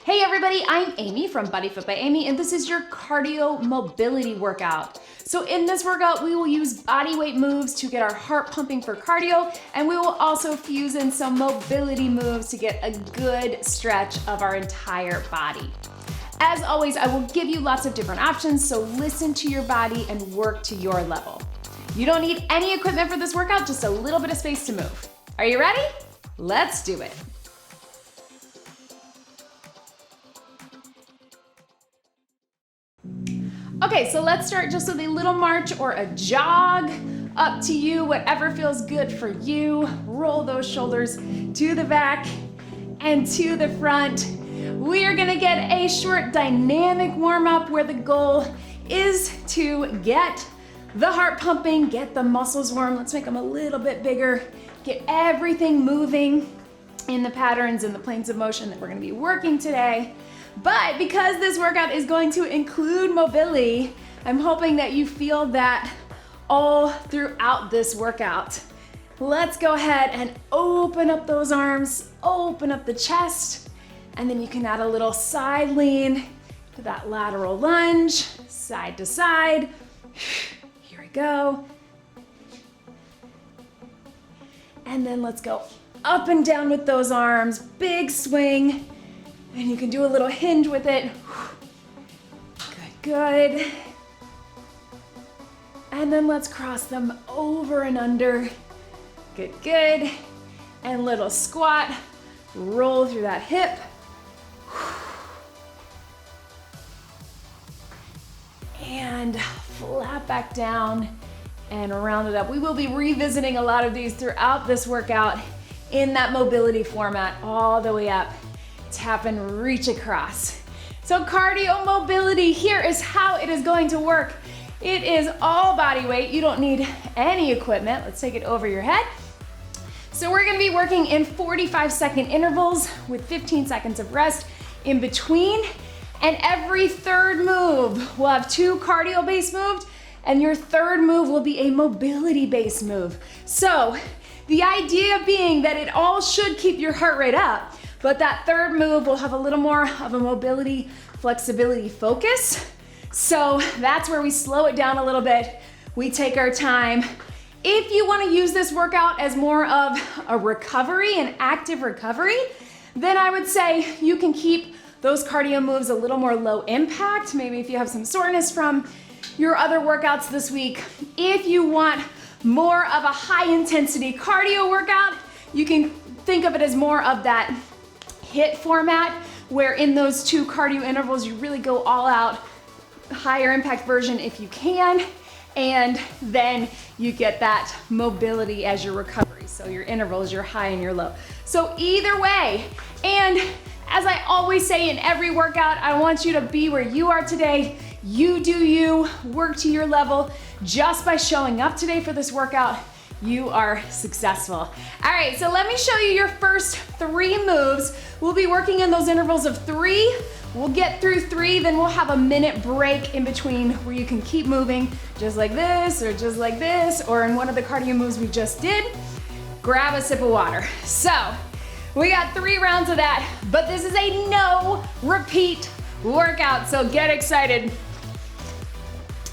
Hey everybody, I'm Amy from BodyFit by Amy, and this is your cardio mobility workout. So in this workout, we will use body weight moves to get our heart pumping for cardio, and we will also fuse in some mobility moves to get a good stretch of our entire body. As always, I will give you lots of different options, so listen to your body and work to your level. You don't need any equipment for this workout, just a little bit of space to move. Are you ready? Let's do it. Okay, so let's start just with a little march or a jog. Up to you, whatever feels good for you. Roll those shoulders to the back and to the front. We are gonna get a short dynamic warm-up where the goal is to get the heart pumping, get the muscles warm. Let's make them a little bit bigger. Get everything moving in the patterns and the planes of motion that we're gonna be working today. But because this workout is going to include mobility, I'm hoping that you feel that all throughout this workout. Let's go ahead and open up those arms, open up the chest, and then you can add a little side lean to that lateral lunge, side to side. Here we go. And then let's go up and down with those arms, big swing. And you can do a little hinge with it. Good. And then let's cross them over and under. Good. And little squat. Roll through that hip. And flat back down and round it up. We will be revisiting a lot of these throughout this workout in that mobility format all the way up. Tap and reach across. So cardio mobility, here is how it is going to work. It is all body weight. You don't need any equipment. Let's take it over your head. So we're gonna be working in 45-second intervals with 15 seconds of rest in between. And every third move, we'll have 2 cardio-based moves, and your third move will be a mobility-based move. So the idea being that it all should keep your heart rate up, but that third move will have a little more of a mobility, flexibility focus. So that's where we slow it down a little bit. We take our time. If you want to use this workout as more of a recovery, an active recovery, then I would say you can keep those cardio moves a little more low impact. Maybe if you have some soreness from your other workouts this week. If you want more of a high intensity cardio workout, you can think of it as more of that HIIT format, where in those 2 cardio intervals, you really go all out, higher impact version if you can, and then you get that mobility as your recovery. So your intervals, your high and your low. So either way, and as I always say in every workout, I want you to be where you are today. You do you, work to your level. Just by showing up today for this workout, you are successful. All right, so let me show you your first 3 moves. We'll be working in those intervals of 3. We'll get through 3, then we'll have a minute break in between where you can keep moving just like this, or just like this, or in one of the cardio moves we just did, grab a sip of water. So we got 3 rounds of that, but this is a no repeat workout, so get excited.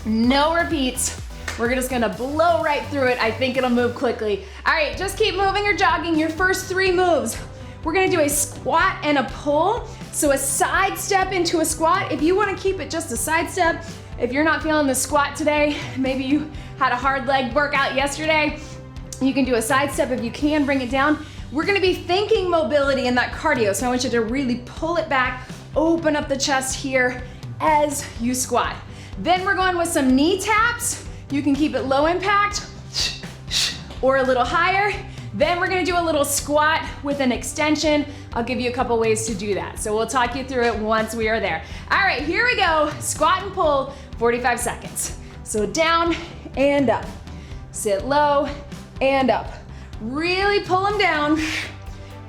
No repeats. We're just gonna blow right through it. I think it'll move quickly. All right, just keep moving or jogging. Your first 3 moves. We're gonna do a squat and a pull. So a side step into a squat. If you wanna keep it just a side step, if you're not feeling the squat today, maybe you had a hard leg workout yesterday, you can do a side step if you can, bring it down. We're gonna be thinking mobility in that cardio, so I want you to really pull it back, open up the chest here as you squat. Then we're going with some knee taps. You can keep it low impact or a little higher. Then we're gonna do a little squat with an extension. I'll give you a couple ways to do that. So we'll talk you through it once we are there. All right, here we go. Squat and pull, 45 seconds. So down and up. Sit low and up. Really pull them down.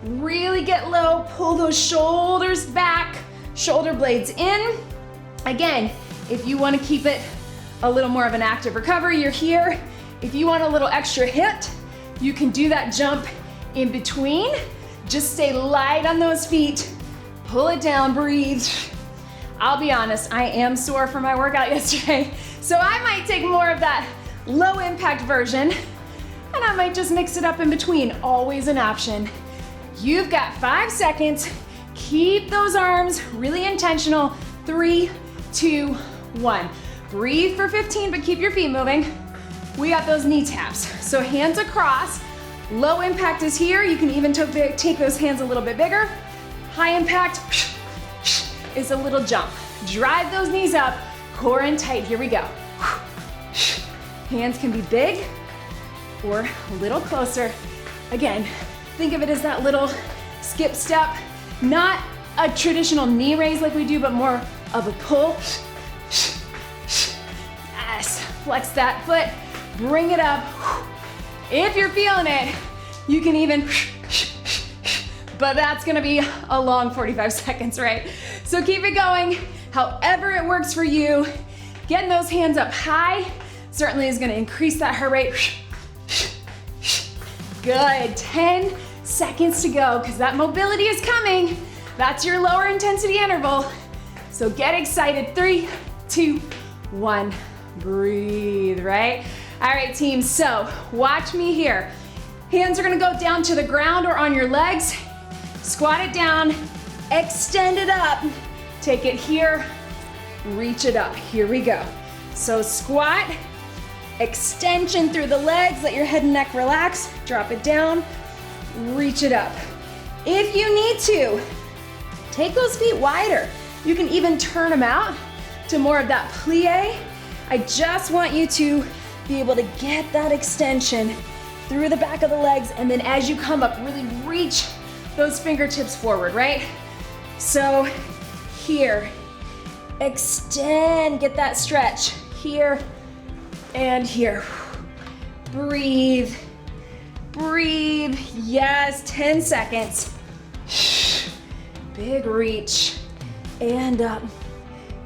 Really get low. Pull those shoulders back, shoulder blades in. Again, if you wanna keep it a little more of an active recovery, you're here. If you want a little extra hit, you can do that jump in between. Just stay light on those feet. pull it down, breathe. I'll be honest, I am sore from my workout yesterday, so I might take more of that low impact version, and I might just mix it up in between, always an option. You've got 5 seconds. Keep those arms really intentional. 3, 2, 1. Breathe for 15, but keep your feet moving. We got those knee taps. So hands across. Low impact is here. You can even take those hands a little bit bigger. High impact is a little jump. Drive those knees up, core in tight. Here we go. Hands can be big or a little closer. Again, think of it as that little skip step. Not a traditional knee raise like we do, but more of a pull. Yes, flex that foot, bring it up. If you're feeling it, you can even, but that's gonna be a long 45 seconds, right? So keep it going, however it works for you. Getting those hands up high certainly is gonna increase that heart rate. Good, 10 seconds to go, because that mobility is coming. That's your lower intensity interval. So get excited, 3, 2, 1, breathe, right? All right, team, so watch me here. Hands are gonna go down to the ground or on your legs. Squat it down, extend it up. Take it here, reach it up. Here we go. So squat, extension through the legs, let your head and neck relax. Drop it down, reach it up. If you need to, take those feet wider. You can even turn them out to more of that plie. I just want you to be able to get that extension through the back of the legs, and then as you come up, really reach those fingertips forward, right? So here, extend, get that stretch. Here and here. Breathe, breathe. Yes, 10 seconds. Big reach, and up,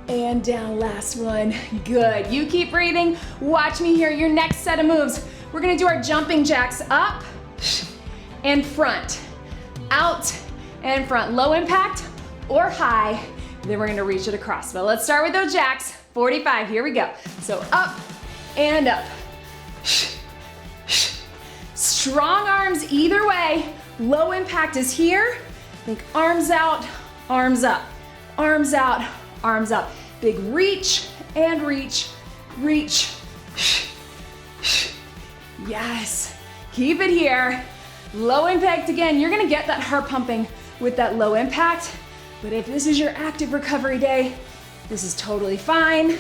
and down, last one. Good, you keep breathing. Watch me here, your next set of moves. We're gonna do our jumping jacks up and front, out and front. Low impact or high, then we're gonna reach it across. But let's start with those jacks. 45, here we go. So up and up. Strong arms either way. Low impact is here. Think arms out, arms up, arms out, arms up. Big reach and reach, reach. Yes, keep it here. Low impact again, you're gonna get that heart pumping with that low impact, but if this is your active recovery day, this is totally fine.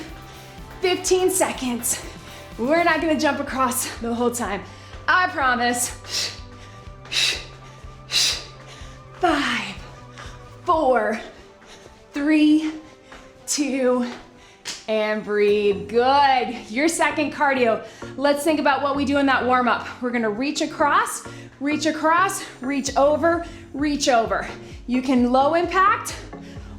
15 seconds. We're not gonna jump across the whole time, I promise. 5, 4, 3, 2, and breathe. Good. Your second cardio. Let's think about what we do in that warm up. We're gonna reach across, reach over, reach over. You can low impact,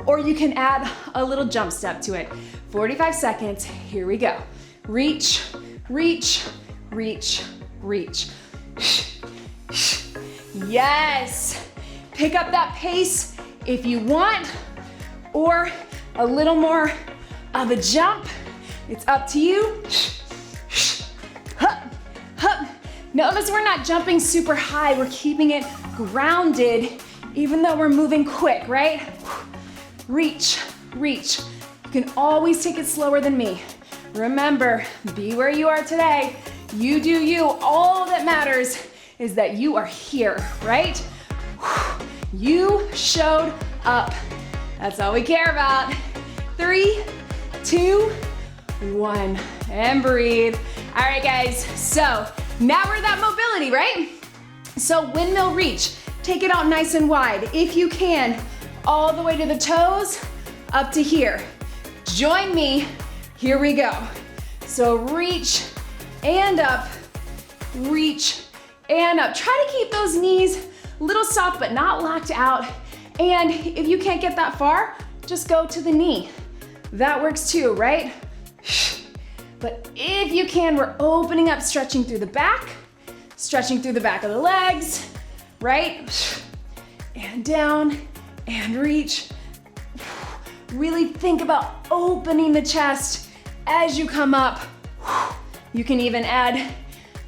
or you can add a little jump step to it. 45 seconds, here we go. Reach, reach, reach, reach. Yes. Pick up that pace if you want, or a little more of a jump. It's up to you. Hup, hup. Notice we're not jumping super high. We're keeping it grounded, even though we're moving quick, right? Reach, reach. You can always take it slower than me. Remember, be where you are today. You do you. All that matters is that you are here, right? You showed up. That's all we care about. 3, 2, 1, and breathe. All right, guys, so now we're that mobility, right? So windmill reach, take it out nice and wide. If you can, all the way to the toes, up to here. Join me, here we go. So reach and up, reach and up. Try to keep those knees a little soft but not locked out. And if you can't get that far, just go to the knee. That works too, right? But if you can, we're opening up, stretching through the back of the legs, right? And down, and reach, Really think about opening the chest as you come up. You can even add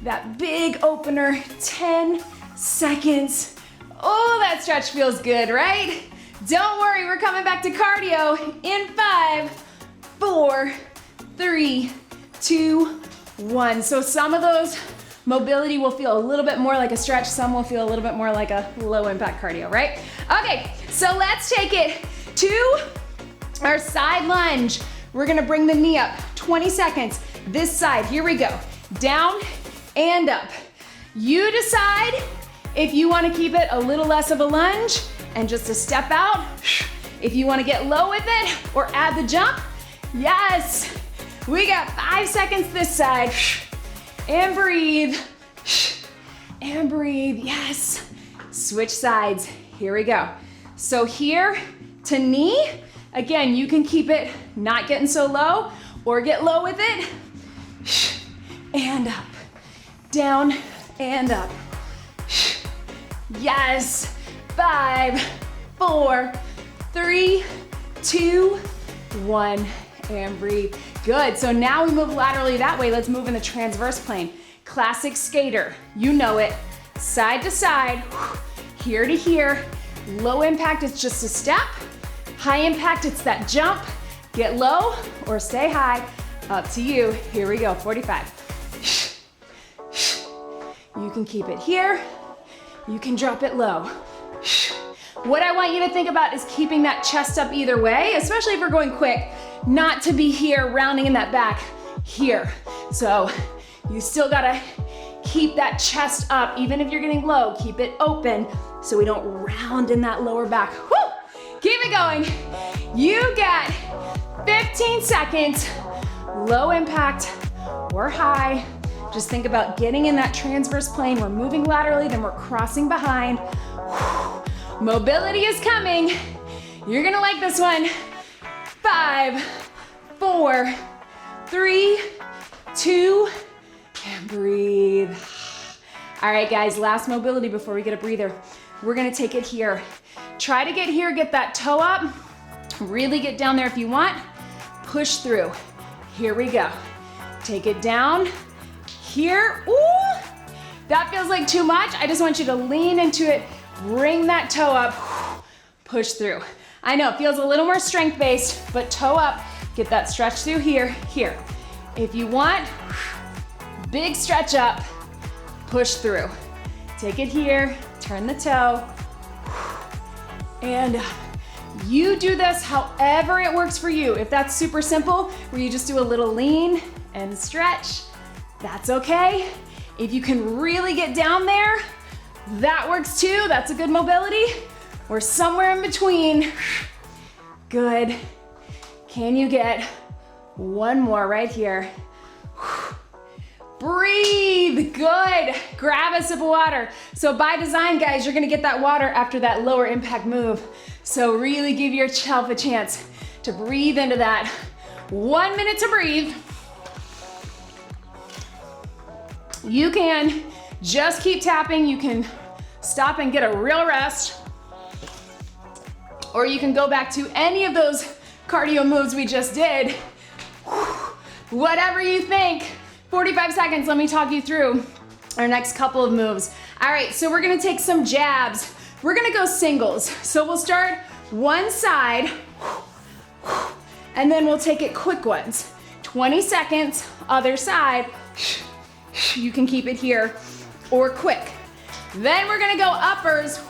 that big opener, 10 seconds. Oh, that stretch feels good, right? Don't worry, we're coming back to cardio in 5, 4, 3, 2, 1. So some of those mobility will feel a little bit more like a stretch, some will feel a little bit more like a low impact cardio, right? Okay, so let's take it to our side lunge. We're gonna bring the knee up, 20 seconds. This side, here we go. Down and up. You decide if you wanna keep it a little less of a lunge and just a step out. If you wanna get low with it or add the jump, yes. We got 5 seconds this side. And breathe. And breathe, yes. Switch sides, here we go. So here to knee, again, you can keep it not getting so low or get low with it. And up, down and up. Yes, 5, 4, 3, 2, 1, and breathe. Good, so now we move laterally that way. Let's move in the transverse plane. Classic skater, you know it. Side to side, here to here. Low impact, it's just a step. High impact, it's that jump. Get low or stay high, up to you. Here we go, 45. You can keep it here. You can drop it low. What I want you to think about is keeping that chest up either way, especially if we're going quick, not to be here rounding in that back here. So you still gotta keep that chest up, even if you're getting low, keep it open so we don't round in that lower back. Woo! Keep it going. You got 15 seconds, low impact or high. Just think about getting in that transverse plane. We're moving laterally, then we're crossing behind. Mobility is coming. You're gonna like this one. 5, 4, 3, 2, and breathe. All right, guys, last mobility before we get a breather. We're gonna take it here. Try to get here, get that toe up. Really get down there if you want. Push through. Here we go. Take it down. Here, ooh, that feels like too much. I just want you to lean into it, bring that toe up, push through. I know it feels a little more strength-based, but toe up, get that stretch through here, here. If you want, big stretch up, push through. Take it here, turn the toe, and you do this however it works for you. If that's super simple, where you just do a little lean and stretch, that's okay. If you can really get down there, that works too. That's a good mobility. Or somewhere in between. Good. Can you get one more right here? Breathe, good. Grab a sip of water. So by design, guys, you're gonna get that water after that lower impact move. So really give yourself a chance to breathe into that. 1 minute to breathe. You can just keep tapping. You can stop and get a real rest. Or you can go back to any of those cardio moves we just did. Whatever you think. 45 seconds, let me talk you through our next couple of moves. All right, so we're gonna take some jabs. We're gonna go singles. So we'll start one side, and then we'll take it quick ones. 20 seconds, other side. You can keep it here or quick. Then we're gonna go uppers,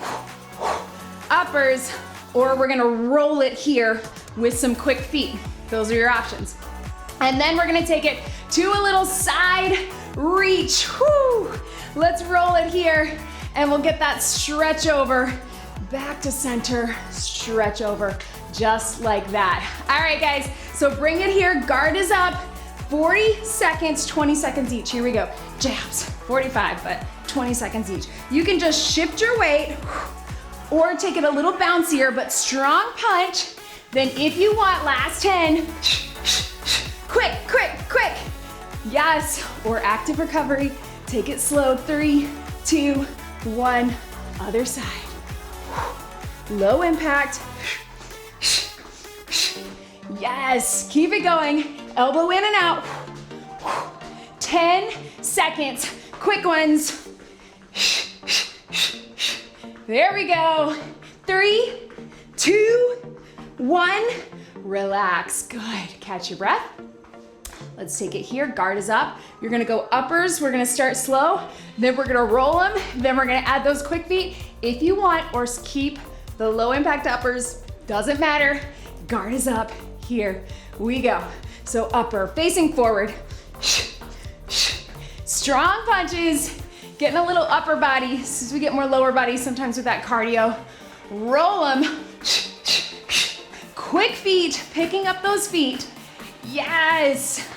uppers, or we're gonna roll it here with some quick feet. Those are your options. And then we're gonna take it to a little side reach. Whew. Let's roll it here and we'll get that stretch over, back to center, stretch over, just like that. All right, guys, so bring it here, guard is up. 40 seconds, 20 seconds each. Here we go. Jabs, 45, but 20 seconds each. You can just shift your weight or take it a little bouncier, but strong punch. Then if you want, last 10, quick, quick, quick. Yes, or active recovery. Take it slow, 3, 2, 1, other side. Low impact. Yes, keep it going. Elbow in and out. 10 seconds, quick ones. There we go. 3, 2, 1. Relax, good. Catch your breath. Let's take it here, guard is up. You're gonna go uppers, we're gonna start slow, then we're gonna roll them, then we're gonna add those quick feet if you want, or keep the low impact uppers, doesn't matter. Guard is up, here we go. So upper, facing forward. Strong punches, getting a little upper body, since we get more lower body sometimes with that cardio. Roll them. Quick feet, picking up those feet. Yes.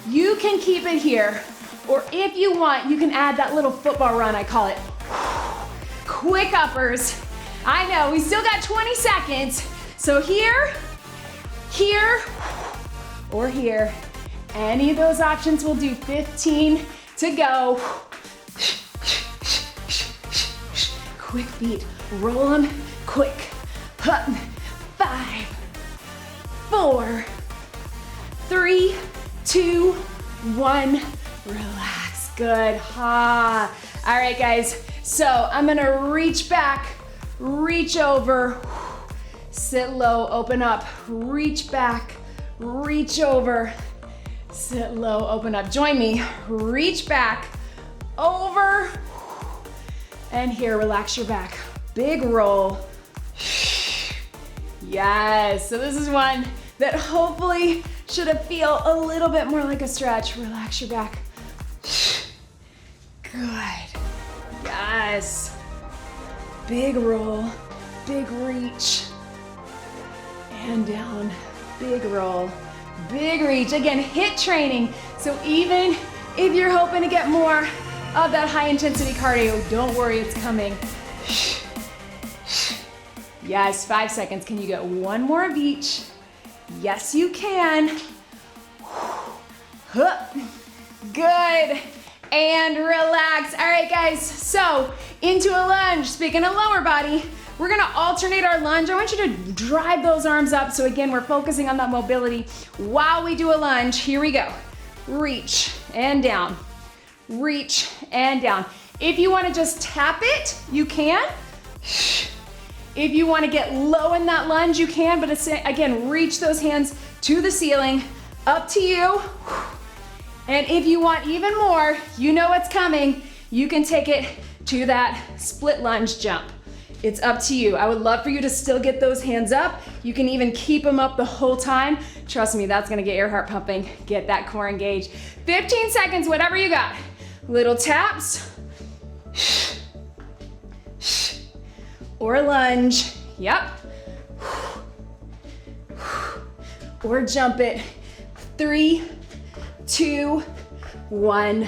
You can keep it here, or if you want, you can add that little football run, I call it. Quick uppers. I know, we still got 20 seconds. So here, or here. Any of those options will do. 15 to go. Quick feet, roll them quick. 5, 4, 3, 2, 1. Relax, good. Ha. All right, guys, so I'm gonna reach back, reach over, sit low, open up, reach back, reach over, sit low, open up. Join me, reach back, over, and here, relax your back. Big roll. Yes, so this is one that hopefully should feel a little bit more like a stretch. Relax your back. Good. Yes. Big roll, big reach, and down. Big roll, big reach. Again, HIIT training. So even if you're hoping to get more of that high intensity cardio, don't worry, it's coming. Yes, 5 seconds. Can you get one more of each? Yes, you can. Good. And relax. All right, guys. So into a lunge. Speaking of lower body, we're gonna alternate our lunge. I want you to drive those arms up. So again, we're focusing on that mobility while we do a lunge. Here we go. Reach and down. Reach and down. If you wanna just tap it, you can. If you wanna get low in that lunge, you can, but again, reach those hands to the ceiling, up to you. And if you want even more, you know what's coming, you can take it to that split lunge jump. It's up to you. I would love for you to still get those hands up. You can even keep them up the whole time. Trust me, that's gonna get your heart pumping, get that core engaged. 15 seconds, whatever you got. Little taps. Or lunge, yep. Or jump it. 3, 2, 1,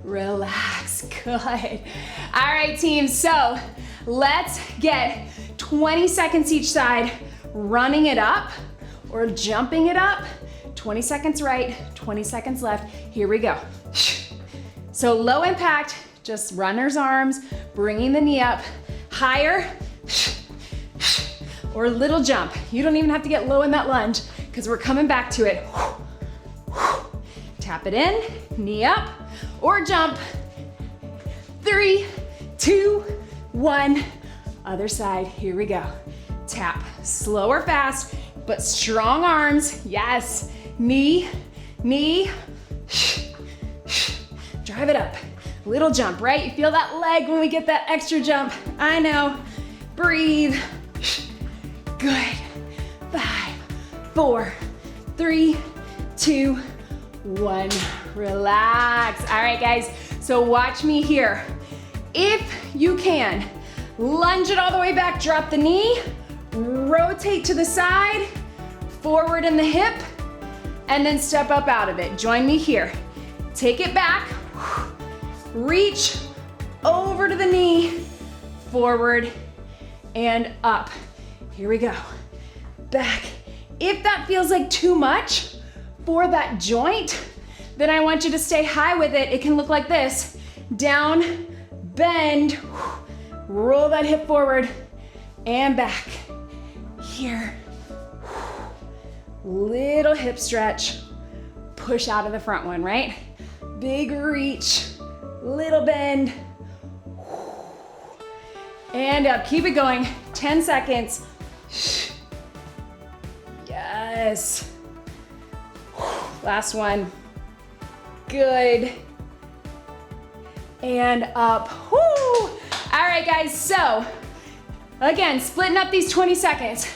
relax, good. All right, team, so let's get 20 seconds each side, running it up or jumping it up. 20 seconds right, 20 seconds left. Here we go. So low impact, just runner's arms, bringing the knee up, higher, or little jump. You don't even have to get low in that lunge because we're coming back to it. Tap it in, knee up, or jump. 3, 2, 1. Other side, here we go. Tap, slow or fast, but strong arms. Yes, knee, knee. Drive it up. Little jump, right? You feel that leg when we get that extra jump. I know. Breathe. Good. 5, 4, 3, 2, 1. Relax. All right, guys. So watch me here. If you can, lunge it all the way back, drop the knee, rotate to the side, forward in the hip, and then step up out of it. Join me here. Take it back, reach over to the knee, forward and up. Here we go. Back. If that feels like too much for that joint, then I want you to stay high with it. It can look like this. Down, bend, roll that hip forward and back. Here. Little hip stretch, push out of the front one, right? Big reach, little bend, and up. Keep it going, 10 seconds. Yes. Last one. Good. And up. Woo! All right, guys, so again, splitting up these 20 seconds.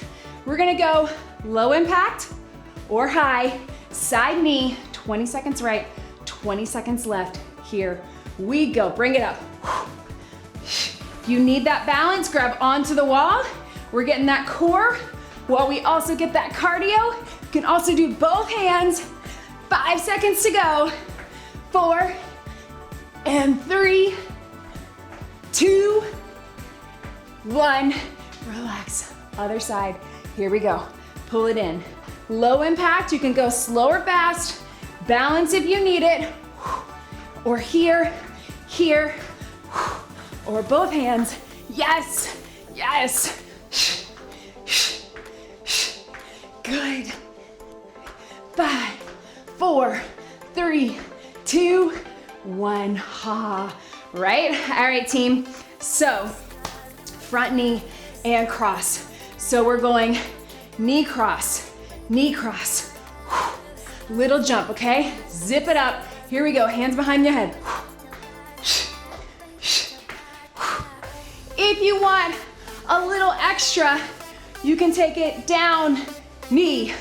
We're gonna go low impact or high, side knee, 20 seconds right, 20 seconds left. Here we go, bring it up. If you need that balance, grab onto the wall. We're getting that core while we also get that cardio. You can also do both hands. 5 seconds to go. 4 and 3, 2, 1. Relax. Other side. Here we go. Pull it in. Low impact. You can go slow or fast. Balance if you need it. Or here, here, or both hands. Yes, yes. Good. 5, 4, 3, 2, 1. Ha. Right? All right, team. So, front knee and cross. So we're going knee cross, little jump, okay? Zip it up. Here we go, hands behind your head. If you want a little extra, you can take it down, knee,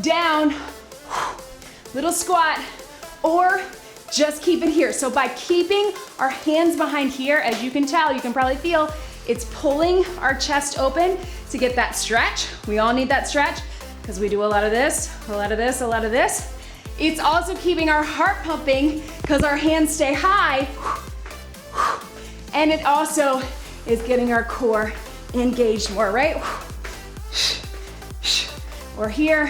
down, little squat, or just keep it here. So by keeping our hands behind here, as you can tell, you can probably feel, it's pulling our chest open to get that stretch. We all need that stretch because we do a lot of this, a lot of this, a lot of this. It's also keeping our heart pumping because our hands stay high. And it also is getting our core engaged more, right? Or here,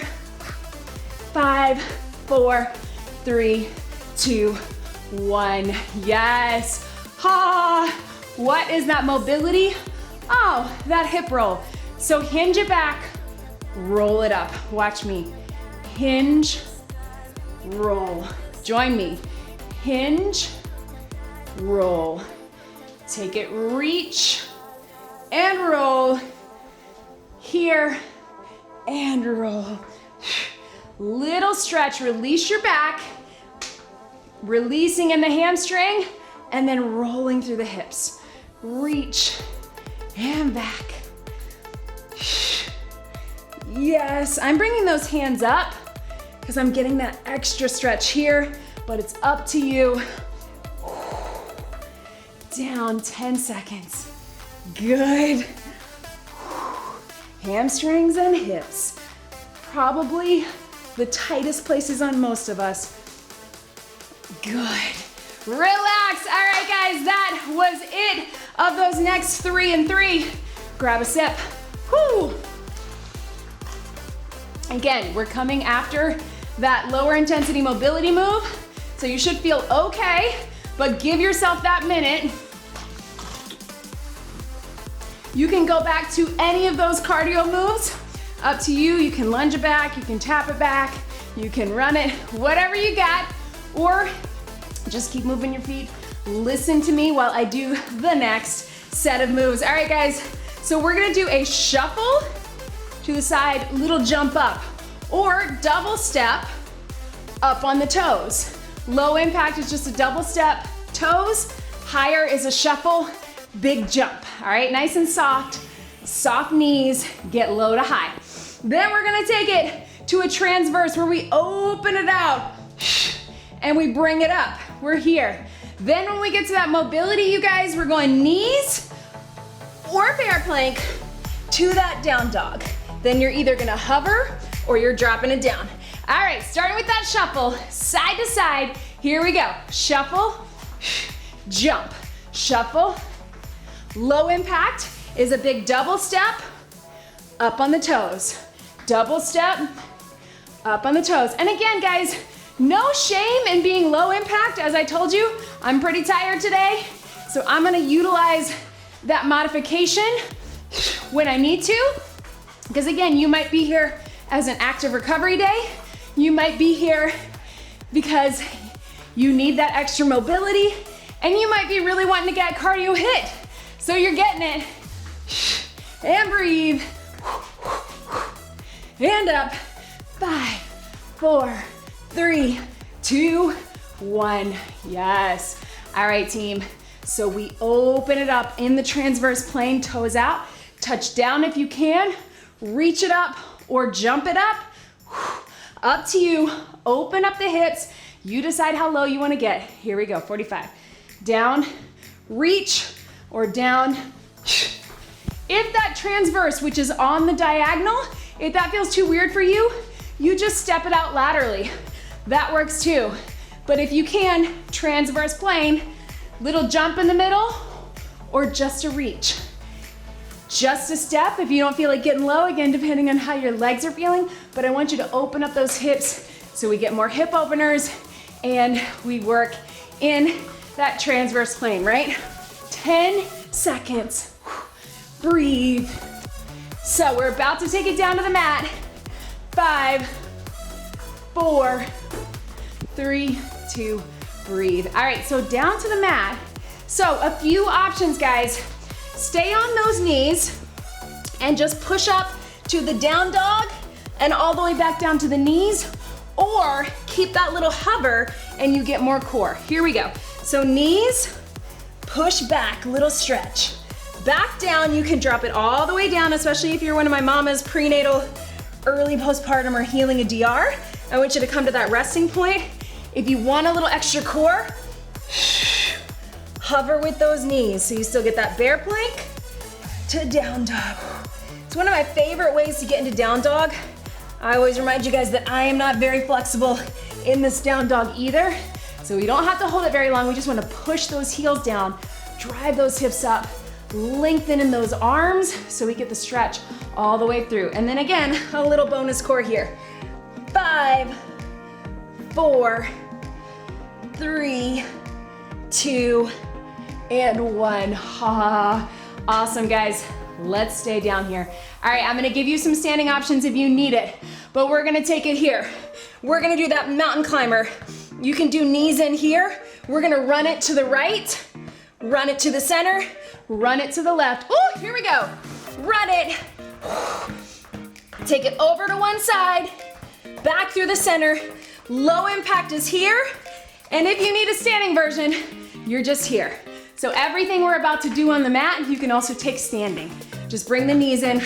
5, 4, 3, 2, 1. Yes. Ha. What is that mobility? Oh, that hip roll. So hinge it back, roll it up. Watch me. Hinge, roll. Join me. Hinge, roll. Take it, reach, and roll. Here, and roll. Little stretch, release your back, releasing in the hamstring, and then rolling through the hips. Reach and back. Yes, I'm bringing those hands up because I'm getting that extra stretch here, but it's up to you. Down, 10 seconds. Good. Hamstrings and hips. Probably the tightest places on most of us. Good. Relax. All right, guys, that was it of those next 3 and 3. Grab a sip. Whew. Again, we're coming after that lower intensity mobility move, so you should feel okay, but give yourself that minute. You can go back to any of those cardio moves. Up to you. You can lunge it back, you can tap it back, you can run it, whatever you got, or just keep moving your feet. Listen to me while I do the next set of moves. All right, guys, so we're gonna do a shuffle to the side, little jump up, or double step up on the toes. Low impact is just a double step, toes. Higher is a shuffle, big jump. All right, nice and soft, soft knees, get low to high. Then we're gonna take it to a transverse where we open it out and we bring it up. We're here. Then when we get to that mobility, you guys, we're going knees or bear plank to that down dog. Then you're either gonna hover or you're dropping it down. All right, starting with that shuffle, side to side. Here we go. Shuffle, jump, shuffle. Low impact is a big double step, up on the toes. Double step, up on the toes. And again, guys, no shame in being low impact. As I told you, I'm pretty tired today, so I'm gonna utilize that modification when I need to. Because again, you might be here as an active recovery day. You might be here because you need that extra mobility, and you might be really wanting to get cardio hit. So you're getting it. And breathe. And up. 5, 4, 3, 2, 1. Yes. All right, team. So we open it up in the transverse plane, toes out. Touch down if you can. Reach it up or jump it up. Up to you. Open up the hips. You decide how low you want to get. Here we go. 45. Down, reach, or down. If that transverse, which is on the diagonal, if that feels too weird for you, you just step it out laterally. That works too. But if you can, transverse plane, little jump in the middle, or just a reach. Just a step if you don't feel like getting low, again, depending on how your legs are feeling, but I want you to open up those hips so we get more hip openers and we work in that transverse plane, right? 10 seconds. Breathe. So we're about to take it down to the mat. 5, 4, 3, 2, breathe. All right, so down to the mat. So a few options, guys. Stay on those knees and just push up to the down dog and all the way back down to the knees, or keep that little hover and you get more core. Here we go. So knees, push back, little stretch. Back down, you can drop it all the way down, especially if you're one of my mama's prenatal, early postpartum, or healing a DR. I want you to come to that resting point. If you want a little extra core, hover with those knees so you still get that bear plank to down dog. It's one of my favorite ways to get into down dog. I always remind you guys that I am not very flexible in this down dog either. So we don't have to hold it very long. We just want to push those heels down, drive those hips up, lengthen in those arms so we get the stretch all the way through. And then again, a little bonus core here. 5, 4, 3, 2, and 1. Ha. Awesome, guys. Let's stay down here. All right, I'm gonna give you some standing options if you need it, but we're gonna take it here. We're gonna do that mountain climber. You can do knees in here. We're gonna run it to the right, run it to the center, run it to the left. Oh, here we go. Run it. Take it over to one side, back through the center. Low impact is here. And if you need a standing version, you're just here. So everything we're about to do on the mat, you can also take standing. Just bring the knees in.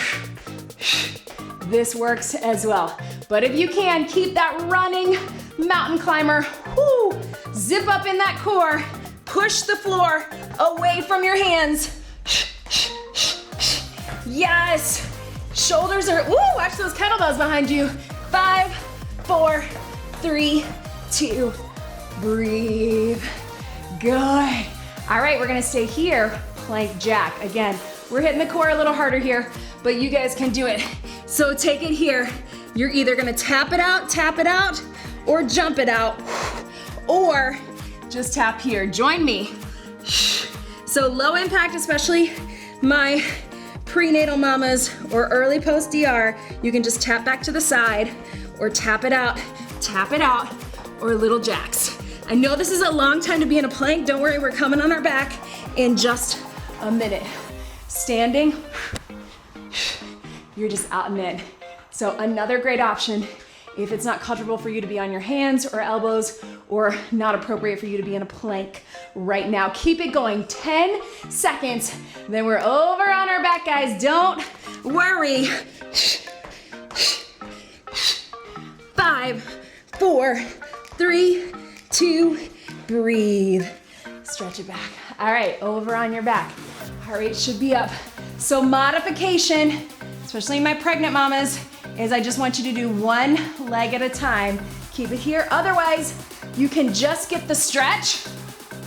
This works as well. But if you can, keep that running mountain climber. Woo. Zip up in that core. Push the floor away from your hands. Yes. Shoulders are, woo, watch those kettlebells behind you. 5, 4, 3, 2, breathe. Good. All right, we're gonna stay here, plank jack. Again, we're hitting the core a little harder here, but you guys can do it. So take it here. You're either gonna tap it out, or jump it out, or just tap here. Join me. So low impact, especially my prenatal mamas or early post DR, you can just tap back to the side, or tap it out, or little jacks. I know this is a long time to be in a plank. Don't worry, we're coming on our back in just a minute. Standing, you're just out and in. So another great option, if it's not comfortable for you to be on your hands or elbows, or not appropriate for you to be in a plank right now. Keep it going, 10 seconds. Then we're over on our back, guys. Don't worry. 5, 4, 3, 2, breathe. Stretch it back. All right, over on your back. Heart rate should be up. So modification, especially my pregnant mamas, is I just want you to do one leg at a time. Keep it here. Otherwise, you can just get the stretch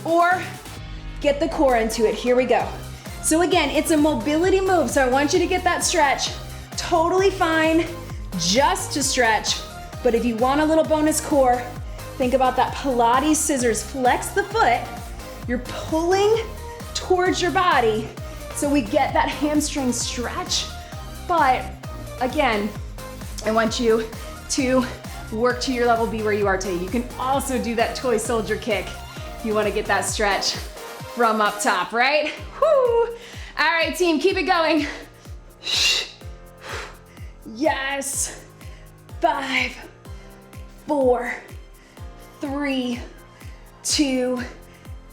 or get the core into it. Here we go. So again, it's a mobility move. So I want you to get that stretch. Totally fine just to stretch. But if you want a little bonus core, think about that Pilates scissors. Flex the foot. You're pulling towards your body so we get that hamstring stretch. But again, I want you to work to your level, be where you are today. You can also do that toy soldier kick if you want to get that stretch from up top, right? Woo! All right, team, keep it going. Yes. 5, 4, 3, 2,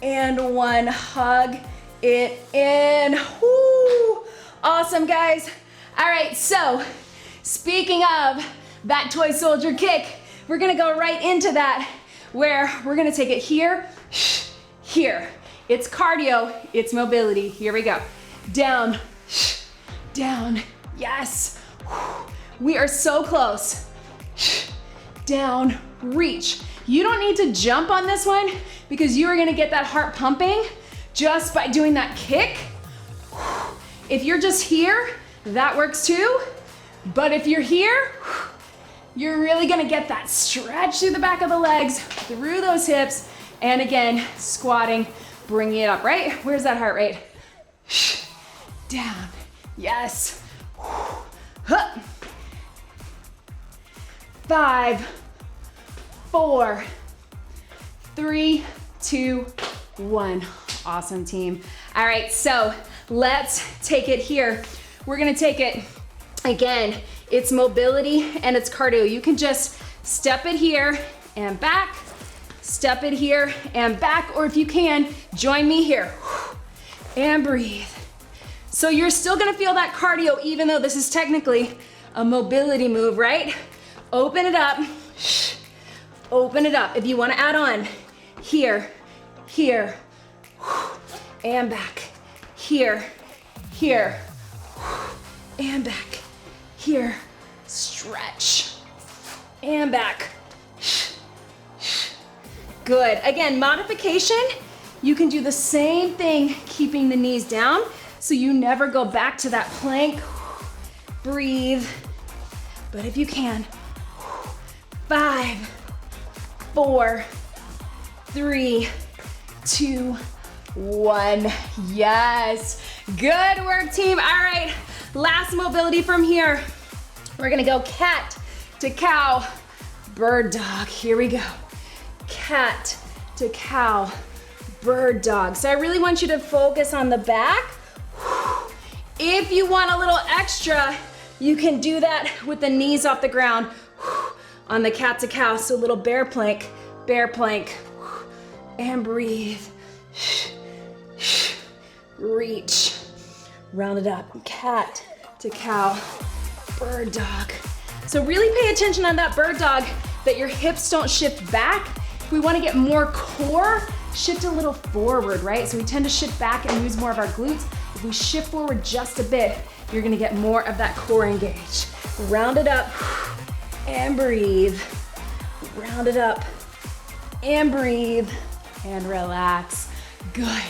and 1. Hug it in. Woo! Awesome, guys. All right, so speaking of that toy soldier kick, we're gonna go right into that, where we're gonna take it here, here. It's cardio, it's mobility. Here we go. Down, down, yes. We are so close. Down, reach. You don't need to jump on this one because you are gonna get that heart pumping just by doing that kick. If you're just here, that works too. But if you're here, you're really gonna get that stretch through the back of the legs, through those hips, and again, squatting, bringing it up, right? Where's that heart rate? Down, yes. 5, 4, 3, 2, 1. Awesome, team. All right, so let's take it here. We're gonna take it, again, it's mobility and it's cardio. You can just step it here and back, step it here and back, or if you can, join me here and breathe. So you're still gonna feel that cardio even though this is technically a mobility move, right? Open it up, open it up. If you wanna add on, here, here, and back, here, here, and back, here, stretch, and back. Good, again, modification, you can do the same thing, keeping the knees down, so you never go back to that plank. Breathe, but if you can, 5, 4, 3, 2, 1. Yes, good work, team. All right, last mobility from here. We're gonna go cat to cow, bird dog. Here we go. Cat to cow, bird dog. So I really want you to focus on the back. If you want a little extra, you can do that with the knees off the ground on the cat to cow. So little bear plank, and breathe. Reach, round it up, cat to cow, bird dog. So really pay attention on that bird dog that your hips don't shift back. If we want to get more core, shift a little forward, right? So we tend to shift back and use more of our glutes. If we shift forward just a bit, you're gonna get more of that core engaged. Round it up and breathe. Round it up and breathe and relax. Good.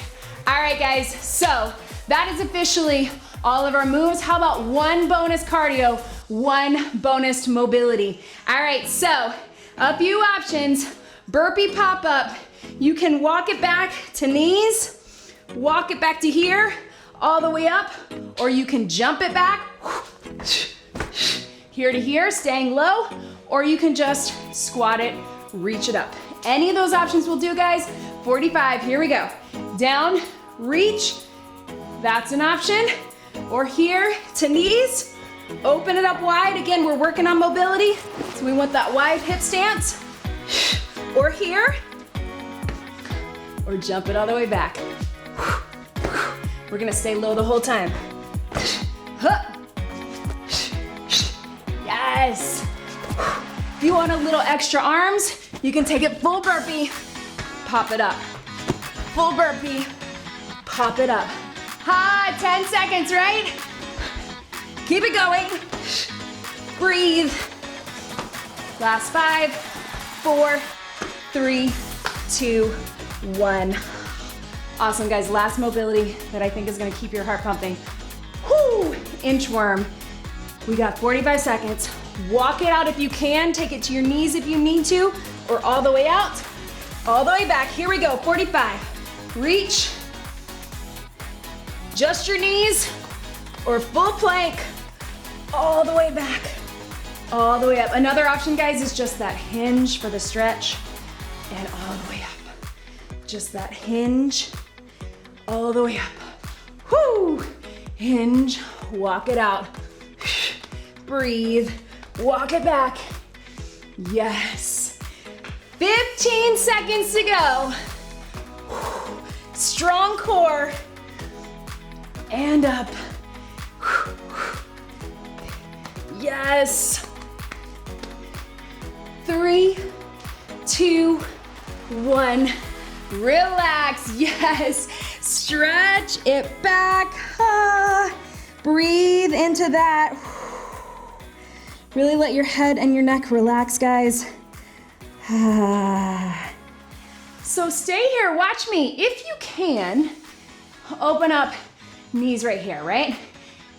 All right, guys, so that is officially all of our moves. How about one bonus cardio, one bonus mobility? All right, so a few options. Burpee Pop Up. You can walk it back to knees, walk it back to here, all the way up, or you can jump it back, here to here, staying low, or you can just squat it, reach it up. Any of those options will do, guys. 45, here we go. Down, reach, that's an option. Or here to knees, open it up wide. Again, we're working on mobility, so we want that wide hip stance. Or here, or jump it all the way back. We're gonna stay low the whole time. Yes. If you want a little extra arms, you can take it full burpee, pop it up. Full burpee, pop it up. 10 seconds, right? Keep it going. Breathe. Last 5, 4, 3, 2, 1. Awesome, guys. Last mobility that I think is gonna keep your heart pumping. Whoo! Inchworm. We got 45 seconds. Walk it out if you can. Take it to your knees if you need to, or all the way out, all the way back. Here we go, 45. Reach. Just your knees, or full plank, all the way back. all the way up. Another option, guys, is just that hinge for the stretch and all the way up. Just that hinge all the way up. Whoo! Hinge, walk it out. Breathe, walk it back. Yes. 15 seconds to go. Strong core. And up. Yes. 3, 2, 1. Relax. Yes. Stretch it back. Breathe into that. Really let your head and your neck relax, guys. So stay here, watch me. If you can, open up knees right here, right?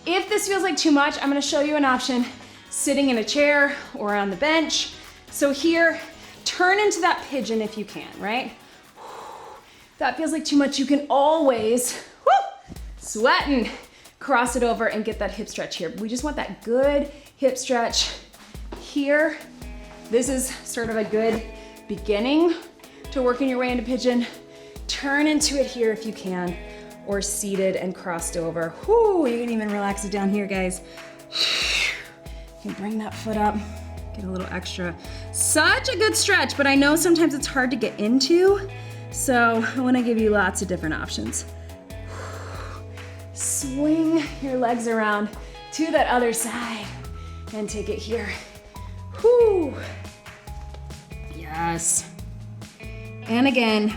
If this feels like too much, I'm gonna show you an option sitting in a chair or on the bench. So here, turn into that pigeon if you can, right? If that feels like too much, you can always, sweating, cross it over and get that hip stretch here. We just want that good hip stretch here. This is sort of a good beginning to working your way into pigeon. Turn into it here if you can, or seated and crossed over. Whoo, you can even relax it down here, guys. You can bring that foot up, get a little extra. Such a good stretch, but I know sometimes it's hard to get into, so I wanna give you lots of different options. Swing your legs around to that other side and take it here. Whoo. Yes. And again,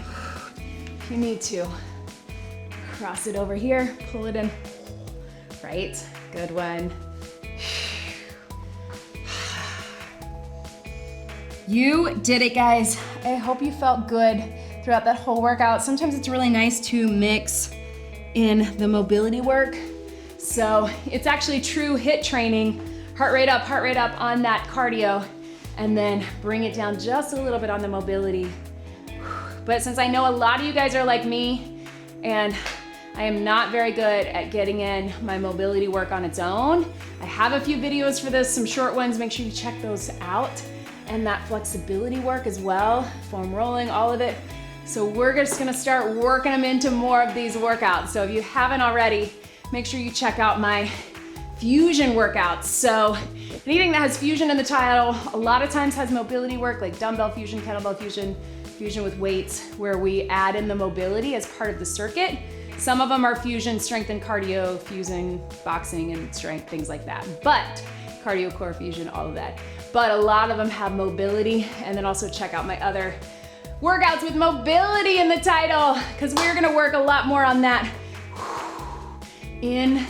if you need to, cross it over here, pull it in. Right, good one. You did it, guys. I hope you felt good throughout that whole workout. Sometimes it's really nice to mix in the mobility work. So it's actually true HIIT training, heart rate up on that cardio, and then bring it down just a little bit on the mobility. But since I know a lot of you guys are like me, and I am not very good at getting in my mobility work on its own, I have a few videos for this, some short ones, make sure you check those out. And that flexibility work as well, foam rolling, all of it. So we're just gonna start working them into more of these workouts. So if you haven't already, make sure you check out my fusion workouts. So anything that has fusion in the title, a lot of times has mobility work, like dumbbell fusion, kettlebell fusion, fusion with weights, where we add in the mobility as part of the circuit. Some of them are fusion, strength and cardio, fusing, boxing and strength, things like that. But cardio, core fusion, all of that. But a lot of them have mobility, and then also check out my other workouts with mobility in the title, because we're gonna work a lot more on that in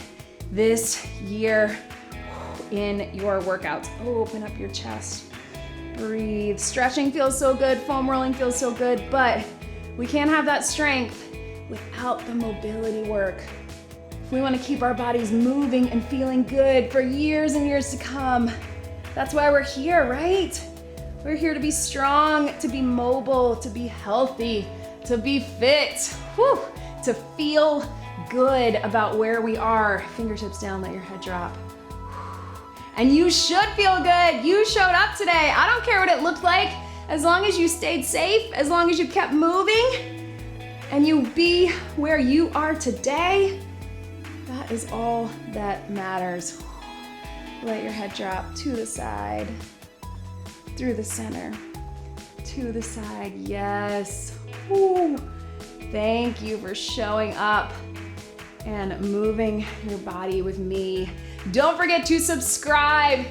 this year in your workouts. Open up your chest, breathe. Stretching feels so good, foam rolling feels so good, but we can't have that strength without the mobility work. If we wanna keep our bodies moving and feeling good for years and years to come, that's why we're here, right? We're here to be strong, to be mobile, to be healthy, to be fit, whew, to feel good about where we are. Fingertips down, let your head drop. And you should feel good. You showed up today. I don't care what it looked like, as long as you stayed safe, as long as you kept moving, and you be where you are today, that is all that matters. Let your head drop to the side, through the center, to the side, yes. Woo. Thank you for showing up and moving your body with me. Don't forget to subscribe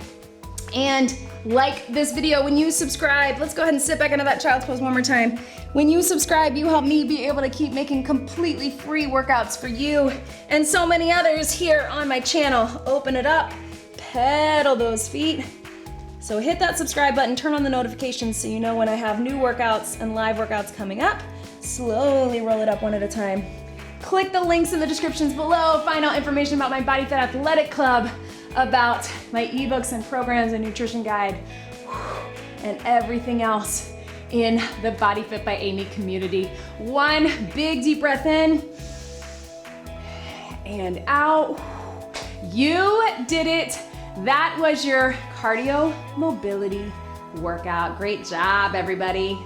and like this video. When you subscribe, let's go ahead and sit back into that child's pose one more time. When you subscribe, you help me be able to keep making completely free workouts for you and so many others here on my channel. Open it up, pedal those feet. So hit that subscribe button, turn on the notifications so you know when I have new workouts and live workouts coming up. Slowly roll it up one at a time. Click the links in the descriptions below, find out information about my BodyFit Athletic Club, about my ebooks and programs and nutrition guide, and everything else in the BodyFit by Amy community. One big deep breath in and out. You did it. That was your cardio mobility workout. Great job, everybody.